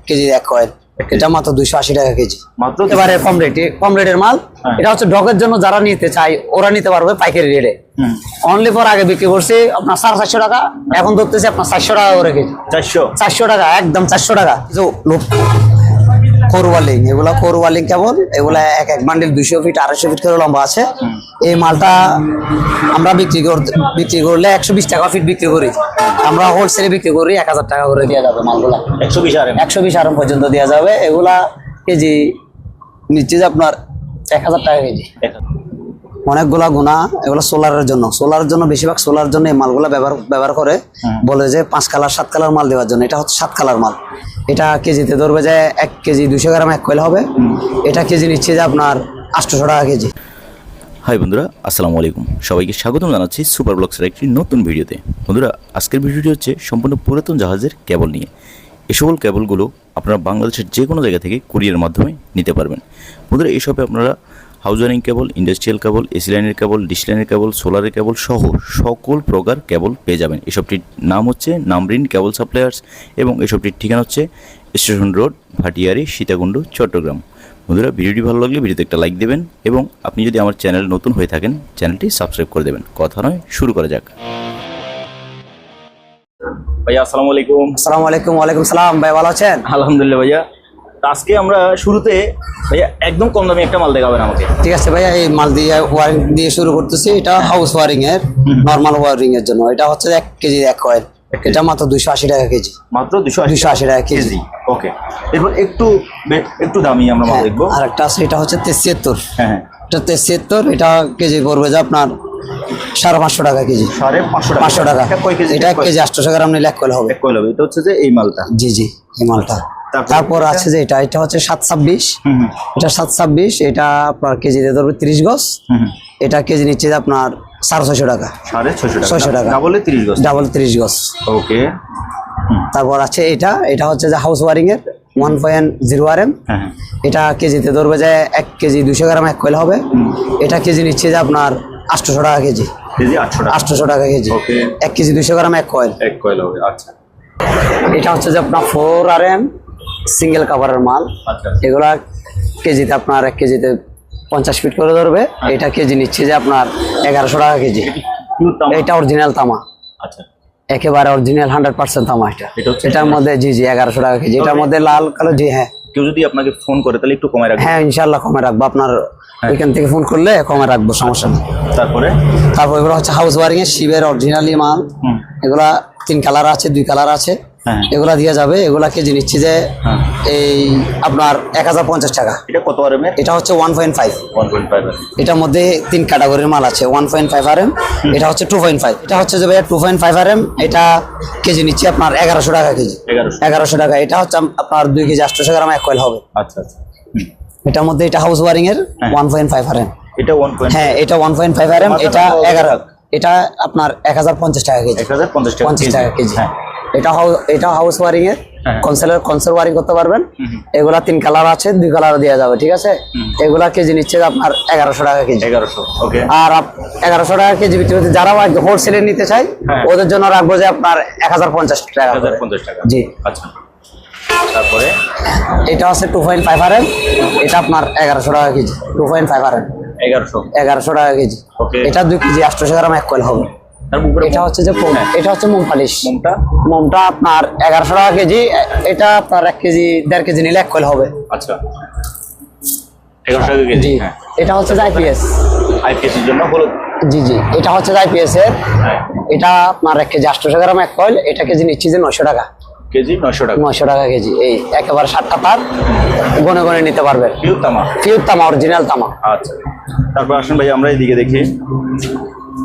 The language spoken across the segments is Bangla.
কেজি 1 কয়েল, এটা মাত্র 280 টাকা কেজি, মাত্র এবারে কম রেটের মাল। এটা হচ্ছে ডগের জন্য যারা নিতে চায় ওরা নিতে পারবে পাইকারি রেটে। অনলি ফর আগে বিক্রি করছি আপনার 450 টাকা, এখন ধরতেছি আপনার 400 টাকা করে কেজি। 400 টাকা, একদম 400 টাকা। কোরওয়ালিং, এগুলা কোরওয়ালিং কেবল, এগুলা এক বান্ডিল 200 ফিট 250 ফিট করে লম্বা আছে। এই মালটা আমরা বিক্রি করলে 120 টাকা ফিট বিক্রি করি, আমরা হোলসেলে বিক্রি করি 1000 টাকা করে দেওয়া যাবে। মালগুলা 120 আরএম পর্যন্ত দেওয়া যাবে। এগুলা কেজি নিচ্ছে যে আপনার 1000 টাকা কেজি। অনেকগুলা গুণা, এগুলো সোলারের জন্য বেশিরভাগ সোলার জন্য এই মালগুলা ব্যবহার করে, বলে যে 5 কালার 7 কালার মাল দেওয়ার জন্য। এটা হচ্ছে 7 কালার মাল। এটা কেজিতে ধরবে যে 1 কেজি 200 গ্রাম 1 কয়েল হবে। এটা কেজি নিচ্ছে যে আপনার 800 টাকা কেজি। হাই বন্ধুরা, আসসালামু আলাইকুম। সবাইকে স্বাগতম জানাচ্ছি সুপার ব্লগসের একটি নতুন ভিডিওতে। বন্ধুরা, আজকের ভিডিওটি হচ্ছে সম্পূর্ণ পুরাতন জাহাজের কেবল নিয়ে। এই সকল কেবলগুলো আপনারা বাংলাদেশের যে কোনো জায়গা থেকে কুরিয়ারের মাধ্যমে নিতে পারবেন। বন্ধুরা, এই শপে আপনারা হাউস ওয়ারিং কেবল, ইন্ডাস্ট্রিয়াল কেবল, এসি লাইনের কেবল, ডিশ লাইনের কেবল, সোলারের কেবল সহ সকল প্রকার কেবল পেয়ে যাবেন। এসবটির নাম হচ্ছে নামরিন কেবল সাপ্লায়ার্স এবং এসবটির ঠিকানা হচ্ছে স্টেশন রোড, ভাটিয়ারি, সীতাকুণ্ড, চট্টগ্রাম। বন্ধুরা, ভিডিওটি ভালো লাগলে ভিডিওতে একটা লাইক দেবেন এবং আপনি যদি আমার চ্যানেল নতুন হয়ে থাকেন চ্যানেলটি সাবস্ক্রাইব করে দেবেন। কথা নয়, শুরু করা যাক। ভাইয়া আসসালামু আলাইকুম। আসসালামু আলাইকুম। ওয়ালাইকুম সালাম। ভাই ভালো আছেন? আলহামদুলিল্লাহ ভাইয়া। আজকে আমরা শুরুতে ভাইয়া একদম কম দামে একটা মাল দেখাবেন আমাকে। ঠিক আছে ভাইয়া, এই মাল দিয়ে ওয়ারিং দিয়ে শুরু করতেছি। এটা হাউস ওয়ারিং এর, নরমাল ওয়ারিং এর জন্য। এটা হচ্ছে 1 কেজি 1 কয়েল, এটা মাত্র 280 টাকা কেজি। মাত্র 280 টাকা কেজি। ওকে, এরপর একটু দামি আমরা মাল দেখবো। আর একটা আছে, এটা হচ্ছে 73। হ্যাঁ, এটা 73, এটা কেজি পড়বে যে আপনার 550 টাকা কেজি। 550 টাকা। এটা 1 কেজি 800 গ্রাম নিলে 1 কয়েল হবে। এটা হচ্ছে যে এই মালটা। জি, এই মালটা। তারপর আছে যে এটা হচ্ছে 726। এটা 726, এটা আপনার কেজিতে ধরবে 30 গজ। এটা কেজি নিচ্ছে যে আপনার 650 টাকা। 650 টাকা ডাবলে 30 গজ। ডাবল 30 গজ। ওকে। তারপর আছে এটা হচ্ছে যে হাউস ওয়ারিং এর 1.0 আরএম। এটা কেজিতে ধরবে যে 1 কেজি 200 গ্রাম 1 কয়েল হবে। এটা কেজি নিচ্ছে যে আপনার 800 টাকা কেজি। 800 টাকা কেজি। 1 কেজি 200 গ্রাম 1 কয়েল হবে। আচ্ছা, এটা হচ্ছে যে আপনার 4 আরএম সিঙ্গেল কাভারের মাল। এগুলা কেজিতে আপনার 1 কেজিতে 50 ফিট করে ধরবে। এটা কেজি নিচ্ছে যে আপনার 1100 টাকা কেজি। এটা অরিজিনাল তামা। আচ্ছা, একেবারে অরিজিনাল 100% তামা। এটার মধ্যে জি 1100 টাকা কেজি। এটার মধ্যে লাল কালো। জি হ্যাঁ, কেউ যদি আপনাকে ফোন করে তাহলে একটু কমে রাখবেন। হ্যাঁ, ইনশাআল্লাহ কমে রাখবো। আপনার এখান থেকে ফোন করলে কমে রাখবো, সমস্যা নেই। তারপর এগুলো হচ্ছে হাউস ওয়ারিং এর শিবের অরিজিনালি মাল। এগুলা 3 কালার আছে, 2 কালার আছে। এগুলা দিয়ে যাবে। এগুলা কেজি নিচ্ছে যে এই আপনার 1050 টাকা। এটা কত আরএম? এটা হচ্ছে 1.5। এটার মধ্যে 3 ক্যাটাগরির মাল আছে। 1.5 আরএম, এটা হচ্ছে 2.5। এটা হচ্ছে যে ভাইয়া 2.5 আরএম। এটা কেজি নিচ্ছে আপনার 1100 টাকা কেজি। 1100 টাকা। এটা হচ্ছে আপনার 2 কেজি 800 গ্রাম 1 কয়েল হবে। আচ্ছা। এটার মধ্যে এটা হাউস ওয়ারিং এর 1.5 আরএম। এটা 1.5। হ্যাঁ, এটা 1.5 আরএম। এটা 11। এটা আপনার 1050 টাকা কেজি। 1050 টাকা কেজি। এটা হাউস ওয়ারিং এর কনসেল ওয়ারিং করতে পারবেন। এগুলা 3 কালার আছে, 2 কালার দেওয়া যাবে। ঠিক আছে, এগুলা কেজি নিচ্ছে আপনার 1100 টাকা কেজি। 1100। ওকে। আর 1100 টাকা কেজি বিক্রি করতে যারা হোলসেলে নিতে চায় ওদের জন্য রাখবো যে আপনার 1050 টাকা। 1050 টাকা। জি। আচ্ছা, তারপরে এটা হচ্ছে 2.5 আরএম। এটা আপনার 1100 টাকা কেজি। 2.5 আরএম 1100 টাকা কেজি। এটা 2 কেজি 800 গ্রাম 1 কয়েল হবে। এটা হচ্ছে যে এটা হচ্ছে মোম পালিশ। মোমটা আপনার 1100 টাকা কেজি। এটা আপনার 1 কেজি 1.5 কেজি নিলে 1 কয়েল হবে। আচ্ছা, 1100 টাকা কেজি। এটা হচ্ছে আইপিএস এর জন্য হলো। জি, এটা হচ্ছে আইপিএস এর। এটা আপনার 1 কেজি 800 গ্রাম 1 কয়েল। এটা কেজি নিচ্ছে যে 900 টাকা কেজি। 900 টাকা কেজি। এই একেবারে 7টা তার গনে নিতে পারবেন। পিওর তামা অরিজিনাল তামা। আচ্ছা, তারপর আসুন ভাই আমরা এইদিকে দেখি।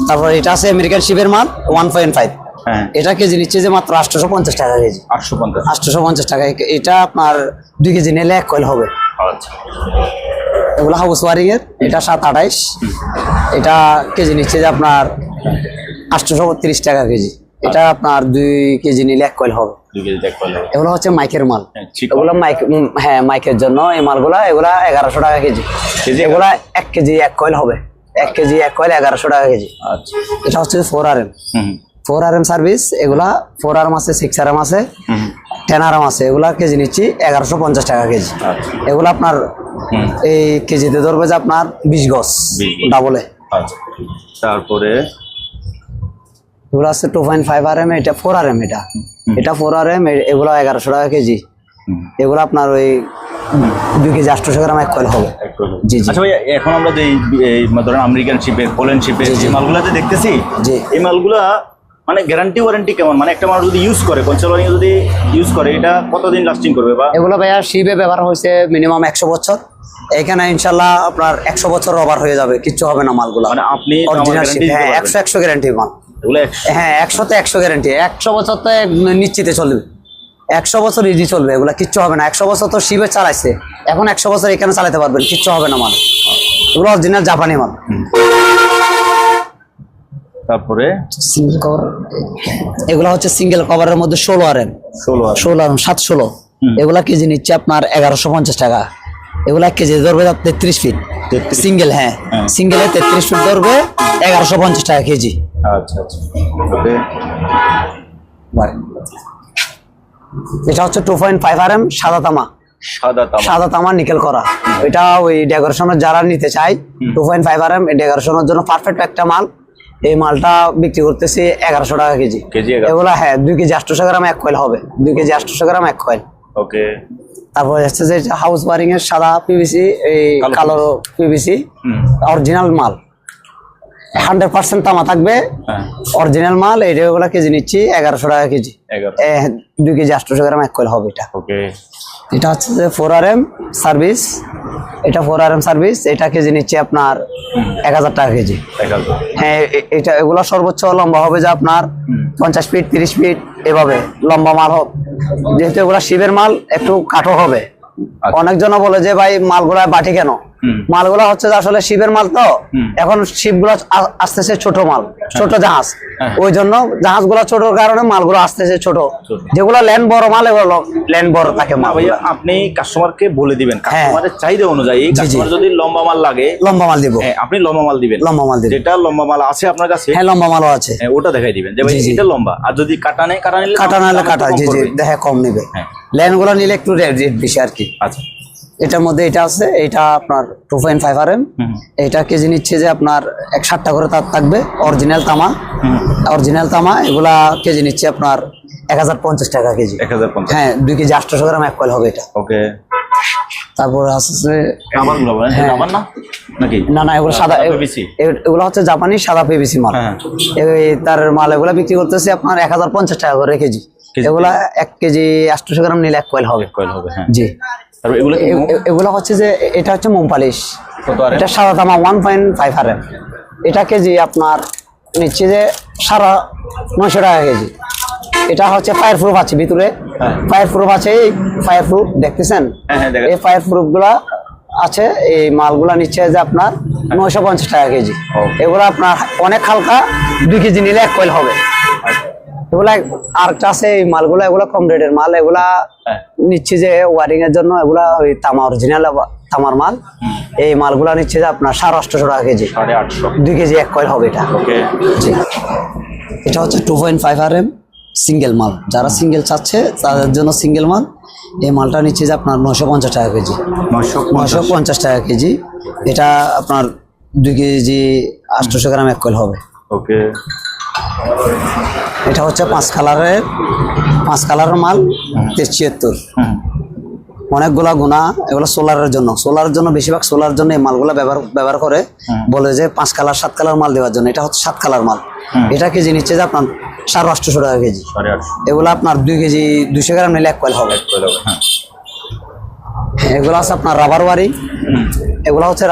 তারপর এটা আছে আমেরিকান শিপের মাল 1.5। এটা কেজি নিচ্ছে যে মাত্র 850 টাকা কেজি। 850 টাকা। এটা আপনার 2 কেজি নিলে 1 কয়েল হবে। আচ্ছা, এগুলো হাউস ওয়ারিং এর। এটা 728। এটা কেজি নিচ্ছে যে আপনার 830 টাকা কেজি। এটা আপনার 2 কেজি নিলে 1 কয়েল হবে। 2 কেজি 1 কয়েল হবে। এগুলো হচ্ছে মাইকের মাল। এগুলো মাইকের জন্য এই মালগুলা। এগুলা 1100 টাকা কেজি। এগুলা 1 কেজি 1 কয়েল হবে। 1 কেজি 1 কয়েল 1100 টাকা কেজি। আচ্ছা, এটা হচ্ছে 4 আরএম। 4RM সার্ভিস, এগুলা 4RM আছে, 6RM আছে, 10RM আছে, এগুলা কেজি নিচ্ছি 1150 টাকা কেজি। এগুলো আপনার এই কেজিতে ধরবে যে আপনার 20 গজ ডাবলে। আচ্ছা, তারপরে এগুলো আছে 2.5RM, এটা 4RM, এটা 4RM, এগুলো 1100 টাকা কেজি। এগুলো আপনার ওই 2 কেজি 800 গ্রাম এক কয়েল হবে। জি জি। আচ্ছা ভাই, এখন আমরা যে এই ধরেন আমেরিকান শিপের, পোল্যান্ড শিপের যে মালগুলা যে দেখতেছি, জি, এই মালগুলা মানে গ্যারান্টি ওয়ারেন্টি কেমন? মানে একটা মানুষ যদি ইউজ করে, কনসালটিং যদি ইউজ করে, এটা কতদিন লাস্টিং করবে? বা এগুলো ভাইয়া শিপে ব্যবহার হয়েছে মিনিমাম 100 বছর। এখানে ইনশাল্লাহ আপনার 100 বছর ওভার হয়ে যাবে, কিচ্ছু হবে না মালগুলো। মানে আপনি অরিজিনাল শিপ, হ্যাঁ 100 গ্যারান্টি মাল এগুলো। হ্যাঁ 100-তে 100 গ্যারান্টি, 100 বছর তো নিশ্চিতে চলবে, 100 বছর ইজি চলবে, এগুলা কিচ্ছু হবে না। 100 বছর তো শিপে চালাইছে, এখন 100 বছর এখানে চালাতে পারবেন, কিচ্ছু হবে না মাল। এগুলো অরিজিনাল জাপানি মাল। তারপরে সিঙ্গেল কভার, এগুলো হচ্ছে সিঙ্গেল কভারের মধ্যে 16RM, 716, এগুলা কেজি নিচ্ছে আপনার 1150 টাকা। এগুলা কেজি ধরবে 33 ফিট সিঙ্গেল, হ্যাঁ সিঙ্গেলে 33 ফিট ধরবে 1150 টাকা কেজি। আচ্ছা আচ্ছা। ওকে, এটা হচ্ছে 2.5RM সাদা তামা, সাদা তামা নিকেল করা। এটা ওই ডেকোরেশনের যারা নিতে চায় 2.5RM, এই ডেকোরেশনের জন্য পারফেক্ট একটা মাল। এই মালটা বিক্রি করতেছি 1100 টাকা কেজি। এগুলা হ্যাঁ 2 কেজি 800 গ্রাম এক কয়েল হবে, 2 কেজি 800 গ্রাম এক কয়েল। ওকে। তারপরে হচ্ছে যে হাউস ওয়ারিং এর সাদা পিভিসি, এই কালো পিভিসি, অরিজিনাল মাল, 100% তামা থাকবে, অরিজিনাল মাল। এইগুলা কেজি নিচ্ছি 1100 টাকা কেজি। 2 কেজি 800 গ্রাম এক কয়েল হবে এটা। ওকে। এটা হচ্ছে যে 4RM সার্ভিস, এটা 4RM সার্ভিস, এটা কেজি নিচ্ছে আপনার 1000 টাকা কেজি। হ্যাঁ এটা এগুলো সর্বোচ্চ লম্বা হবে যে আপনার 50 ফিট 30 ফিট এভাবে লম্বা মাল হবে, যেহেতু এগুলা শিবের মাল একটু কাঠো হবে। অনেকজন বলে যে ভাই মালগুলা বাটি কেন? মালগুলা হচ্ছে যে আসলে শিবের মাল, তো এখন শিপগুলো আসতেছে ছোট মাল, ছোট জাহাজ, ওই জন্য জাহাজগুলো ছোট কারণে মালগুলো আসতেছে ছোট। যেগুলো ল্যান্ড বড় মাল, এগুলো ল্যান্ড বড় থাকে মাল। ভাইয়া আপনি কাস্টমারকে বলে দিবেন, কাস্টমারের চাহিদা অনুযায়ী কাস্টমার যদি লম্বা মাল লাগে, লম্বা মাল দিব, আপনি লম্বা মাল দিবেন, লম্বা মাল দিবেন। যেটা লম্বা মাল আছে আপনার কাছে, হ্যাঁ লম্বা মালও আছে, ওটা দেখাই দিবেন যে ভাই এটা লম্বা। আর যদি কাটা নেই, কাটা নিলে কাটা, জি জি দেখে কম নেবে। ল্যান্ড গুলো নিলে একটু রেট বেশি আর কি। আচ্ছা, এটার মধ্যে এটা আছে, এটা আপনার 2.5RM, এটা কেজি নিচ্ছে যে আপনার 160 করে তার থাকবে, অরিজিনাল তামা, অরিজিনাল তামা। এগুলা কেজি নিচ্ছে আপনার 1050 টাকা কেজি। 1050, হ্যাঁ 2 কেজি 800 গ্রাম এক কয়েল হবে এটা। ওকে। তারপরে আছে না না এগুলো সাদা, এগুলো হচ্ছে জাপানি সাদা পিভিসি মাল। এই তার মাল এগুলা বিক্রি করতেছে আপনার 1050 টাকা করে কেজি। এগুলা 1 কেজি 800 গ্রাম নিলে এক কয়েল হবে। জি। এগুলো হচ্ছে যে এটা হচ্ছে মোম পালিশ, এটা সাদা তামা 1.5RM, এটা কেজি আপনার নিচ্ছে যে 950 টাকা কেজি। এটা হচ্ছে ফায়ার প্রুফ আছে ভিতরে, ফায়ার প্রুফ আছে, এই ফায়ার প্রুফ দেখতেছেন, এই ফায়ার প্রুফ গুলা আছে। এই মালগুলা নিচ্ছে যে আপনার 950 টাকা কেজি। এগুলো আপনার অনেক হালকা, 2 কেজি নিলে এক কয়েল হবে। এগুলা আরেকটা আছে এই মালগুলা, এগুলা কম রেটের মাল, এগুলা নিচ্ছে যে ওয়ারিং এর জন্য, এগুলা ওই তামা অরিজিনাল তামার মাল। এই মালগুলা নিচ্ছে যে আপনার 850 টাকা কেজি, 2 কেজি এক কয়েল হবে এটা। এটা হচ্ছে 2.5RM সিঙ্গেল মাল, যারা সিঙ্গেল চাচ্ছে তাদের জন্য সিঙ্গেল মাল। এই মালটা নিচ্ছে যে আপনার 950 টাকা কেজি, 950 টাকা কেজি। এটা আপনার 2 কেজি 800 গ্রাম এক কয়েল হবে। ওকে। এটা হচ্ছে 5 কালারের মাল, 73, অনেকগুলা গুণা। এগুলো সোলারের জন্য বেশিরভাগ সোলার জন্য এই মালগুলা ব্যবহার করে, বলে যে 5 কালার 7 কালার মাল দেওয়ার জন্য। এটা হচ্ছে 7 কালার মাল, এটা কেজি নিচ্ছে যে আপনার 850 টাকা কেজি। এগুলো আপনার 2 কেজি 200 গ্রাম নিলে এক কয়েল হবে। এগুলো আছে আপনার রাবার ওয়ারিং, এগুলো হচ্ছে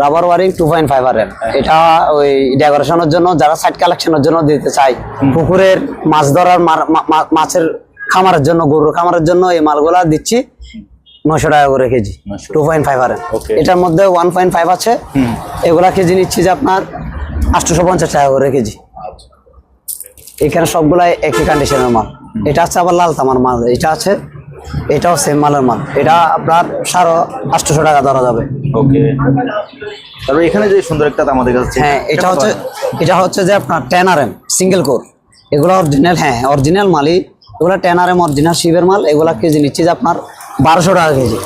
রাবার ওয়ারিং 2.5RM। এটা ওই ডেকোরেশনের জন্য, যারা সাইড কালেকশনের জন্য দিতে চাই, পুকুরের মাছ ধরার, মাছের খামারের জন্য, গরুর খামারের জন্য এই মালগুলা দিচ্ছি 900 টাকা করে কেজি, 2.5RM। এটার মধ্যে 1.5 আছে, এগুলা কেজি নিচ্ছি যে আপনার 850 টাকা করে কেজি। এখানে সবগুলাই একই কন্ডিশনের মাল। এটা হচ্ছে আবার লাল তামার মাল, এটা আছে, এটাও সেম মালের মাল। এটা আপনার 850 টাকা ধরা যাবে। তারপরে এখানে যে সুন্দর একটা আমাদের কাছে হ্যাঁ, এটা হচ্ছে যে আপনার 10 RM সিঙ্গেল কোর। এগুলো অরিজিনাল, হ্যাঁ অরিজিনাল মালই। এগুলো 10 RM অরিজিনাল শিবের মাল। এগুলা কেজি নিচ্ছে যে আপনার 1200 টাকা কেজি।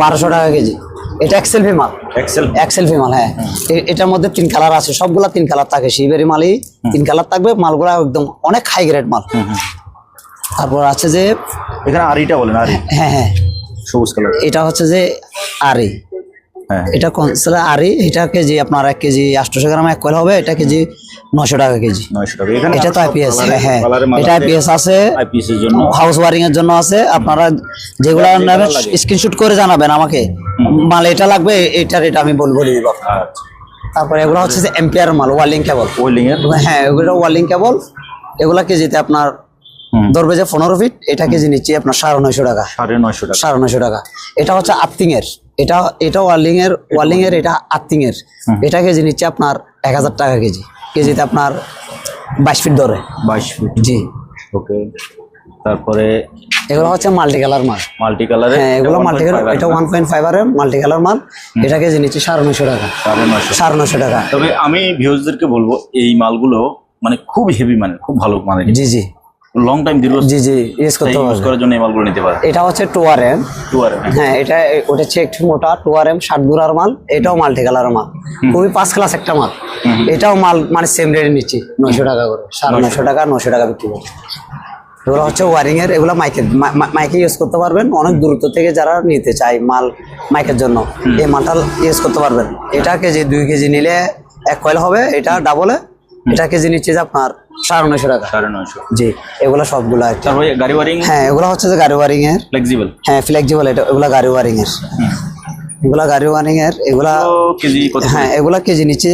1200 টাকা কেজি। এটা এক্সেলভি মাল। এক্সেলভি মাল, হ্যাঁ। এটার মধ্যে 3 কালার আছে, সবগুলা 3 কালার থাকে। শিবের মালই 3 কালার থাকবে। মালগুলা একদম অনেক হাই গ্রেড মাল। তারপর আছে যে এখানে আরিটা বলেন, আরি। হ্যাঁ হ্যাঁ, সবুজ কালার। এটা হচ্ছে যে আরি। হ্যাঁ, এটা কনসেলা আরি। এটা কেজি আপনার 1 কেজি 800 গ্রাম 1 কয়েল হবে। এটা কেজি 900 টাকা কেজি। 900 টাকা। এখানে এটা তো আইপিএস, হ্যাঁ কালারের মাল এটা আইপিএস আছে, আইপিএস এর জন্য, হাউস ওয়ারিং এর জন্য আছে। আপনারা যেগুলো নেবেন স্ক্রিনশট করে জানাবেন আমাকে, মাল এটা লাগবে, এটা আমি বলে দিব। আচ্ছা, তারপরে এগুলো হচ্ছে যে এম্পিয়ার মাল, ওয়ার্লিং কেবল। ওয়েল্ডিং এর, হ্যাঁ এগুলো ওয়ার্লিং কেবল। এগুলা কেজিতে আপনার ধরবে যে 15 ফিট। এটা কেজি নিচ্ছি আপনার 950 টাকা। 950 টাকা। 950 টাকা। এটা হচ্ছে আর্থিং এর। এটা ওয়ার্লিং এর এটা আর্থিং এর। এটা কেজি নিচ্ছে আপনার 1000 টাকা কেজি। কেজিতে আপনার 22 ফিট ধরে। 22 ফিট। জি, ওকে। তারপরে এগুলো হচ্ছে মাল্টি কালার মাল। মাল্টি কালারে, হ্যাঁ এগুলো মাল্টি কালার। এটা 1.5 RM মাল্টি কালার মাল। এটা কেজি নিচ্ছে 950 টাকা। 950 টাকা। তবে আমি ভিউয়ারদেরকে বলবো এই মালগুলো মানে খুব হেভি, মানে খুব ভালো মানে, জি জি, লং টাইম দীর্ঘ জি জি ইউজ করতে ইউজ পারবে। করার জন্য এই মালগুলো নিতে পারে। এটা হচ্ছে 2 RM। 2 আর হ্যাঁ ওটা হচ্ছে একটু মোটা 2 RM 60 গুড়ার মাল। এটাও মাল্টি কালার মাল, খুবই 5 ক্লাস একটা মাল। এটাও মাল মানে সেম রেটে নিচ্ছি 900 টাকা করে। 950 টাকা 900 টাকা বিক্রি করছি। এগুলো হচ্ছে ওয়ারিং এর। এগুলো মাইকে ইউজ করতে পারবেন। অনেক দূরত্ব থেকে যারা নিতে চায় মাল মাইকের জন্য, এই মালটা ইউজ করতে পারবেন। এটা কেজি 2 কেজি নিলে 1 কয়েল হবে। এটা ডাবলে। এটা কেজি নিচ্ছে যে আপনার 950 টাকা। 950। জি, এগুলো সবগুলো একটা। তারপরে গাড়ি ওয়ারিং, হ্যাঁ এগুলো হচ্ছে যে গাড়ি ওয়ারিং এর, ফ্লেক্সিবল। হ্যাঁ ফ্লেক্সিবল। এগুলা গাড়ি ওয়ারিং এর। এগুলা গাড়ি ওয়ারিং এর। এগুলা কেজি কত? হ্যাঁ এগুলা কেজি নিচ্ছে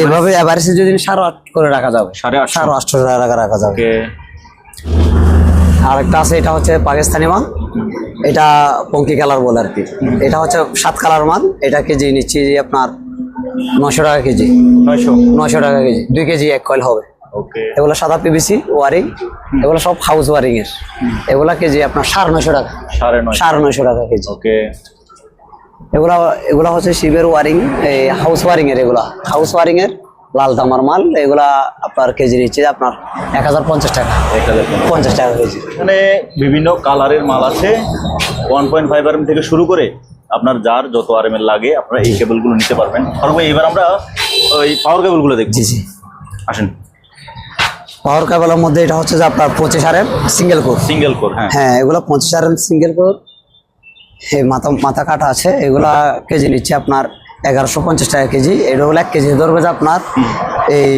এভাবে এভারেজে যদি 8.5 করে রাখা যাবে। 850 টাকা রাখা যাবে। আর একটা আছে, এটা হচ্ছে পাকিস্তানি মাল। এটা পঙ্কি কালার বলে আর কি। এটা হচ্ছে 7 কালার মাল। এটা কেজি নিচ্ছি আপনার 900 টাকা কেজি। 900 টাকা কেজি। 2 কেজি 1 কয়েল হবে। ওকে। এগুলো সাদা পিভিসি ওয়ারিং। এগুলো সব হাউস ওয়ারিং এর। এগুলা কেজি আপনার 950 টাকা। 950 টাকা কেজি। ওকে। এগুলা হচ্ছে শিবের ওয়ারিং, এই হাউস ওয়ারিং এর। এগুলা হাউস ওয়ারিং এর লাল তামার মাল। এগুলা আপনার কেজি নিচ্ছে আপনার 1050 টাকা। 50 টাকা কেজি। এখানে বিভিন্ন কালারের মাল আছে, 1.5 RM থেকে শুরু করে আপনার যার যত RM এর লাগে আপনারা এই কেবলগুলো নিতে পারবেন। আর এবার আমরা ওই পাওয়ার কেবলগুলো দেখব। জি জি, আসেন। পাওয়ার কেবলের মধ্যে এটা হচ্ছে যে আপনার 25 RM single core. Single core, হ্যাঁ। হ্যাঁ এগুলো 25 RM সিঙ্গেল কোর। এই মাথা কাটা আছে। এগুলা কেজি নিচ্ছে আপনার 1150 টাকা কেজি। এটা হলো 1 কেজি ধরবে যে আপনার এই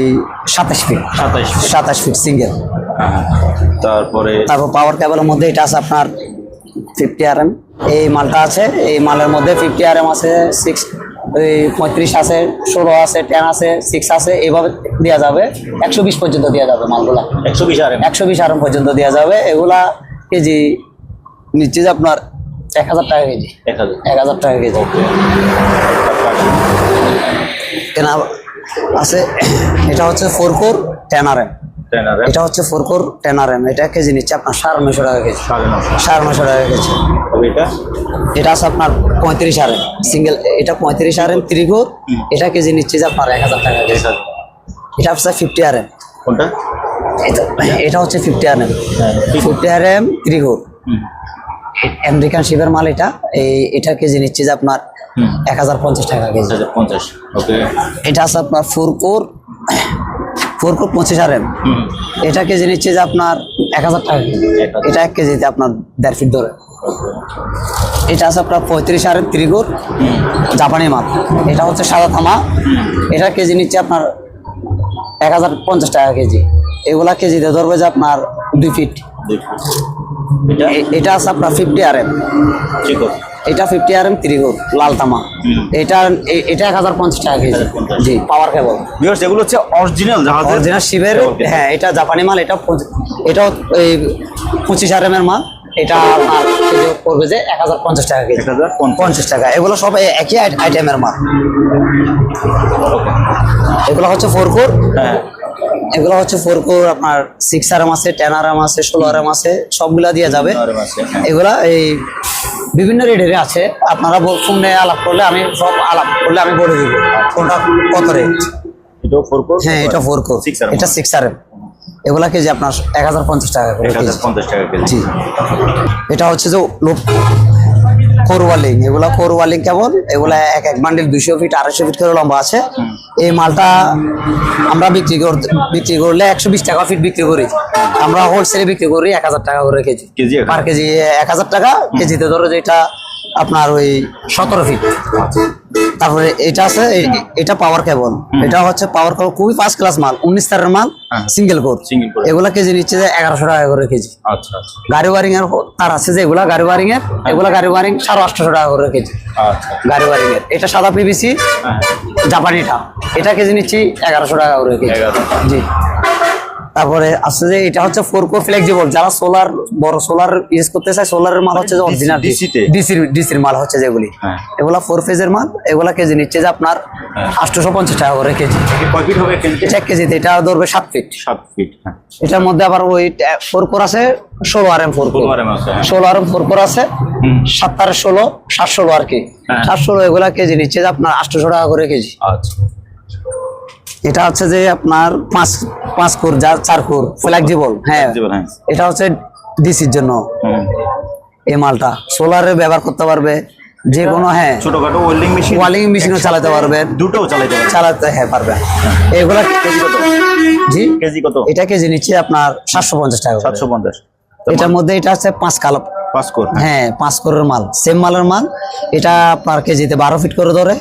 27 ফিট। 27 fit single. তারপর পাওয়ার কেবলের মধ্যে এটা আছে আপনার 50 RM। এই মালটা আছে। এই মালের মধ্যে 50 RM আছে, 35 আছে, 16 আছে, 10 আছে, 6 আছে। এইভাবে দেওয়া যাবে। 120 পর্যন্ত দেওয়া যাবে মালগুলা। 120 RM পর্যন্ত দেওয়া যাবে। এগুলা কেজি নিচ্ছে যে আপনার 1000 টাকা কেজি। 1000 টাকা কেজি। কেনা আছে। এটা হচ্ছে 4 কোর 10 RM। এটা হচ্ছে 4 কোর 10 RM। এটা কেজি নিচ্ছে আপনার 950 টাকা কেজি। 950 টাকা কেজি। এটা আছে আপনার 35 RM সিঙ্গেল। এটা 35 RM 3 কোর। এটা কেজি নিচ্ছে যে আপনার 1000 টাকা কেজি। এটা হচ্ছে 50 RM। কোনটা? এটা হচ্ছে 50 RM। 50 RM 3 কোর আমেরিকান শিপের মাল। এটা কেজি নিচ্ছে যে আপনার 1050 টাকা কেজি। 1050। ওকে। এটা আছে আপনার 4 কোর 25 RM। এটা কেজি নিচ্ছে যে আপনার 1000 টাকা কেজি। এটা 1 কেজিতে আপনার 1.5 ফিট ধরে। এটা আছে আপনার 35 RM 3 কোর জাপানি মাল। এটা হচ্ছে সাদা থামা। এটা কেজি নিচ্ছে আপনার 1050 টাকা কেজি। এগুলা কেজিতে ধরবে যে আপনার 2 ফিট। এটা আছে আপনার 50 RM। এটা 50 RM 3 কোর লাল তামা। এটা 1050 টাকা কেজি। জি, পাওয়ার কেবল। ভিউয়ার্স, এগুলো হচ্ছে অরিজিনাল শিবের। হ্যাঁ এটা জাপানি মাল। এটাও এই 25 RM এর মাল। এটা আপনার কেজি পড়বে যে 1050 টাকা কেজি। 1050 টাকা। এগুলো সব একই আইটেমের মাল। এগুলো হচ্ছে 4 কোর। হ্যাঁ এগুলো হচ্ছে 4 কোর আপনার 6 RM আছে, 10 RM আছে, 16 RM আছে। সবগুলা দিয়ে যাবে। এগুলা এই বিভিন্ন রেটের আছে, আপনারা ফোনে আলাপ করলে আমি সব আলাপ করলে আমি বলে দিব কোনটা কত রেট। এটাও 4 কোর, হ্যাঁ এটা 4 কোর, 6R এটা 6RM। এগুলা কেজি আপনার 1050 টাকা করে কেজি। 1050 টাকা কেজি। জি, এটা হচ্ছে যে কোর ওয়ালিং, এগুলা কোর ওয়ালিং কেবল, এগুলা এক এক বান্ডিল 200 ফিট 250 ফিট করে লম্বা আছে। এই মালটা আমরা বিক্রি করলে 120 টাকা ফিট বিক্রি করি, আমরা হোলসেলে বিক্রি করি 1000 টাকা করে কেজি। কেজি পার কেজি 1000 টাকা কেজিতে, ধরো যেটা আপনার ওই 17 ফিট। তারপরে এটা আছে, এটা পাওয়ার কেবল, এটা হচ্ছে পাওয়ার কেবল, খুবই ফার্স্ট ক্লাস মাল, 19 তারের মাল, সিঙ্গেল কোর। এগুলা কেজি নিচ্ছে যে 1100 টাকা করে কেজি। আচ্ছা আচ্ছা গাড়ি ওয়ারিং এর তার আছে যে এগুলা গাড়ি ওয়ারিং এর, এগুলা গাড়ি ওয়ারিং 850 টাকা করে কেজি। আচ্ছা গাড়ি ওয়ারিং এর এটা সাদা পিভিসি জাপানিটা, এটা কেজি নিচ্ছি 1100 টাকা করে কেজি। 1100। জি, তারপরে আছে যে এটা হচ্ছে 4 কোর ফ্লেক্সিবল, যারা সোলার বড় সোলার ইউজ করতে চায়, সোলারের মাল হচ্ছে যে অরিজিনাল ডিসির মাল হচ্ছে যেগুলি, এগুলা 4 ফেজের মাল, এগুলা কেজি নিচ্ছে যে আপনার 850 টাকা করে কেজি। কয় ফিট হবে কেজি? এটা কেজিতে এটা ধরবে 7 ফিট। 7 ফিট। এটার মধ্যে আবার ওই 4 কোর আছে, 16RM 4 কোর, 16RM 4 কোর আছে, 7 আর 16 716 আর কি, 716 এগুলা কেজি নিচ্ছে যে আপনার 800 টাকা করে কেজি। আচ্ছা, এটা হচ্ছে যে আপনার 5 কোর 4 কোর ফ্লেক্সিবল। হ্যাঁ, এটা হচ্ছে ডিসির জন্য। এই মালটা সোলারে ব্যবহার করতে পারবে যে কোনো, হ্যাঁ ছোটখাটো ওয়েল্ডিং মেশিনও চালাতে পারবে, দুটোও চালাতে হ্যাঁ পারবে। এগুলা কেজি কত? জি, কেজি কত? এটা কেজি নিচ্ছে আপনার 750 টাকা। 750। এটার মধ্যে এটা আছে 5 কালার, 5 কোর। হ্যাঁ 5 কোরের মাল, সেম মালের মাল। এটা আপনার কেজিতে 12 ফিট করে ধরে,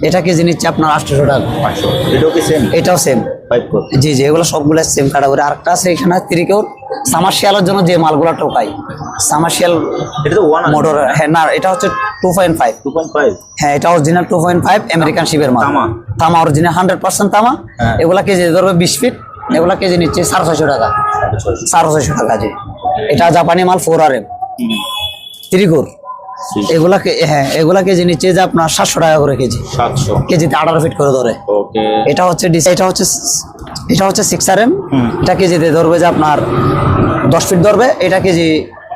এটা কেজি নিচ্ছে আপনার 800 টাকা। 500। এটাও কি সেম? এটাও সেম 5 কোর। জি জি, এগুলো সবগুলো সেম ক্যাটাগরি। আরেকটা আছে এখানে 3 কোর সামারশিয়ালের জন্য যে মালগুলো টোকাই, সামারশিয়াল এটা তো 1 মোটর। হ্যাঁ না, এটা হচ্ছে 2.5। 2.5। হ্যাঁ এটা অরিজিনাল 2.5 আমেরিকান শিপের মাল, তামা অরিজিনাল 100% তামা। এগুলা কেজি ধরবে 20 ফিট, এগুলা কেজি নিচ্ছে 650 টাকা। 650 টাকা। জি, এটা জাপানি মাল 4RM 3 কোর, এগুলাকে হ্যাঁ এগুলা কেজি নিচ্ছে যে আপনার 700 টাকা করে কেজি। 700 কেজিতে 18 ফিট করে ধরে। ওকে, এটা হচ্ছে এটা হচ্ছে 6RM, এটা কেজিতে ধরবে যে আপনার 10 ফিট ধরবে, এটা কেজি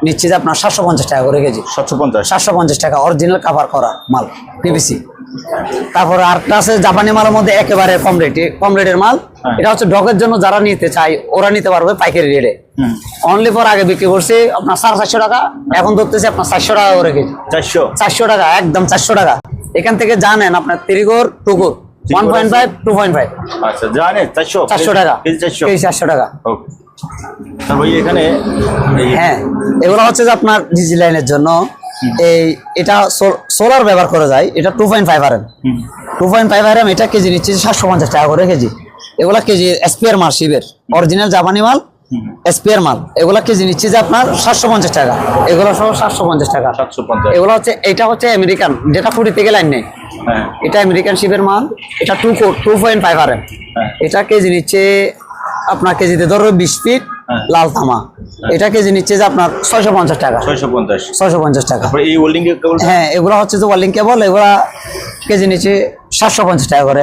নিচ্ছে যে আপনার 750 টাকা করে কেজি। 750 টাকা অরিজিনাল কাভার করা মাল পিভিসি। তারপরে আরেকটা আছে জাপানি মালের মধ্যে একেবারে কম রেটের মাল, এটা হচ্ছে ডগের জন্য যারা নিতে চায় ওরা নিতে পারবে পাইকারি রেটে। অনলি ফর আগে বিক্রি করছি আপনার 450 টাকা, এখন ধরতেছি আপনার 400 টাকা করে কেজি। 400 টাকা, একদম 400 টাকা। এখান থেকে জানেন আপনার 3 কোর 2 কোর 1.5 2.5। আচ্ছা, জানেন 400 টাকা কেজি, 400 টাকা। ওকে, তারপর এখানে হ্যাঁ এগুলো হচ্ছে যে আপনার ডিজি লাইনের জন্য। এটা সোলার ব্যবহার করা যায়, এটা 2.5RM 2.5RM, এটা কেজি নিচ্ছে 750 টাকা করে কেজি। এগুলা কেজি স্পেয়ার মাল, শিবের অরিজিনাল জাপানি মাল, স্পেয়ার মাল। এগুলা কেজি নিচ্ছে যে আপনার 750 টাকা, এগুলো সহ 750 টাকা। 750। এগুলো হচ্ছে, এটা হচ্ছে আমেরিকান, যেটা 40 থেকে লাইন নেই, এটা আমেরিকান শিবের মাল। এটা 2.5RM, এটা কেজি নিচ্ছে আপনার কেজিতে ধরো 20 ফিট লাল তামা, এটা কেজি নিচ্ছে যে আপনার 650 টাকা। 650 টাকা। এই ওয়েল্ডিং কেবল, হ্যাঁ এগুলো হচ্ছে যে ওয়েল্ডিং কেবল, এগুলা কেজি নিচ্ছে 750 টাকা করে।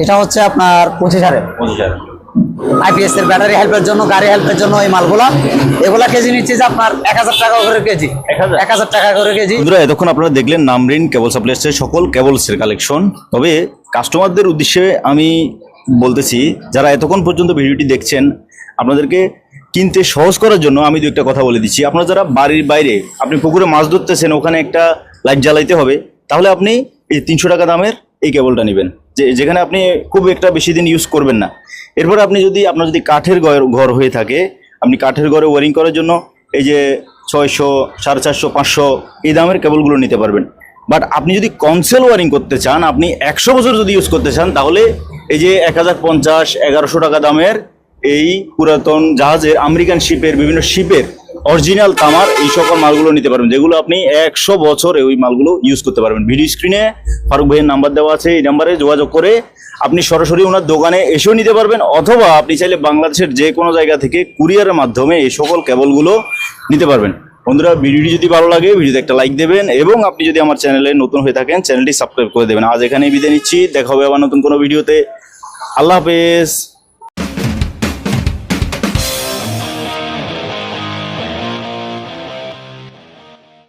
এটা হচ্ছে আপনার 25RM আইপিএস এর ব্যাটারি হেল্পের জন্য, গাড়ি হেল্পের জন্য এই মালগুলা। এগুলা কেজি নিচ্ছে যে আপনার 1000 টাকা করে কেজি। 1000 টাকা করে কেজি। বন্ধুরা, এতক্ষণ আপনারা দেখলেন নামরিন কেবল সাপ্লাইসের সকল কেবলসের কালেকশন। তবে কাস্টমারদের উদ্দেশ্যে আমি বলতেছি, যারা এতক্ষণ পর্যন্ত ভিডিওটি দেখছেন, আপনাদেরকে কিনতে সহজ করার জন্য আমি দু একটা কথা বলে দিচ্ছি। আপনারা যারা বাড়ির বাইরে আপনি পুকুরে মাছ ধরতেছেন, ওখানে একটা লাইট জ্বালাইতে হবে, তাহলে আপনি এই 300 টাকা দামের এই কেবলটা নেবেন, যেখানে আপনি খুব একটা বেশি দিন ইউজ করবেন না। এরপর আপনি আপনার যদি কাঠের ঘর হয়ে থাকে, আপনি কাঠের ঘরে ওয়ারিং করার জন্য এই যে 600 450 500 এই দামের কেবলগুলো নিতে পারবেন। বাট আপনি যদি কনসেল ওয়ারিং করতে চান, আপনি 100 বছর যদি ইউজ করতে চান, তাহলে এই যে 1050 1100 টাকা দামের এই পুরাতন জাহাজের আমেরিকান শিপের বিভিন্ন শিপের অরিজিনাল তামার এই সকল মালগুলো নিতে পারবেন, যেগুলো আপনি 100 বছরে ওই মালগুলো ইউজ করতে পারবেন। ভিডিও স্ক্রিনে ফারুক ভাইয়ের নাম্বার দেওয়া আছে, এই নাম্বারে যোগাযোগ করে আপনি সরাসরি ওনার দোকানে এসেও নিতে পারবেন, অথবা আপনি চাইলে বাংলাদেশের যে কোনো জায়গা থেকে কুরিয়ারের মাধ্যমে এই সকল কেবলগুলো নিতে পারবেন। বন্ধুরা, ভিডিওটি যদি ভালো লাগে ভিডিওতে একটা লাইক দেবেন, এবং আপনি যদি আমার চ্যানেলে নতুন হয়ে থাকেন চ্যানেলটি সাবস্ক্রাইব করে দেবেন। আজ এখানেই বিদায় নিচ্ছি, দেখা হবে আবার নতুন কোনো ভিডিওতে। আল্লাহ হাফেজ।